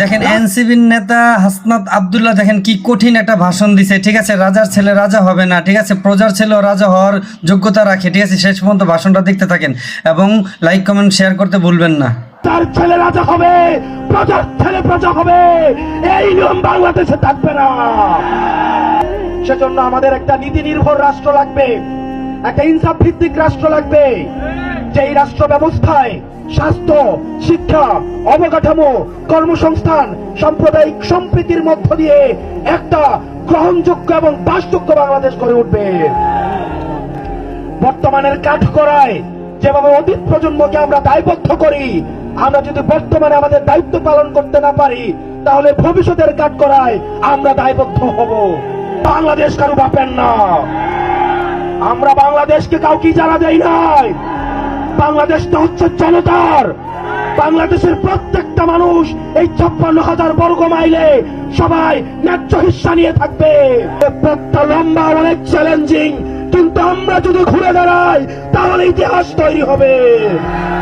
দেখেন এনসিবির নেতা হাসনাত আব্দুল্লাহ দেখেন কি কঠিন একটা ভাষণ দিছে, ঠিক আছে। রাজার ছেলে রাজা হবে না, ঠিক আছে, প্রজার ছেলেও রাজা হওয়ার যোগ্যতা রাখে, ঠিক আছে। শেষ পর্যন্ত ভাষণটা দেখতে থাকেন এবং লাইক কমেন্ট শেয়ার করতে ভুলবেন না। তার ছেলে রাজা হবে, প্রজার ছেলে প্রজা হবে, এই নিয়ম বাংলাদেশে থাকবে না। সেজন্য আমাদের একটা নীতি নির্ভর রাষ্ট্র লাগবে, একটা ইনসাফ ভিত্তিক রাষ্ট্র লাগবে, যেই রাষ্ট্র ব্যবস্থায় স্বাস্থ্য, শিক্ষা, অবকাঠামো, কর্মসংস্থান, সাম্প্রদায়িক সম্প্রীতির মধ্য দিয়ে একটা গ্রহণযোগ্য এবং বাসযোগ্য বাংলাদেশ গড়ে উঠবে। বর্তমানের কাঠগড়ায় যেভাবে অতীত প্রজন্মকে আমরা দায়বদ্ধ করি, আমরা যদি বর্তমানে আমাদের দায়িত্ব পালন করতে না পারি, তাহলে ভবিষ্যতের কাঠগড়ায় আমরা দায়বদ্ধ হব। বাংলাদেশ কারো বাপের না, আমরা বাংলাদেশকে কাউকে জানা দেই নাই। বাংলাদেশটা হচ্ছে জনতার। বাংলাদেশের প্রত্যেকটা মানুষ এই 56,000 বর্গ মাইলে সবাই ন্যায্য হিস্সা নিয়ে থাকবে। পথটা লম্বা, অনেক চ্যালেঞ্জিং, কিন্তু আমরা যদি ঘুরে দাঁড়াই তাহলে ইতিহাস তৈরি হবে।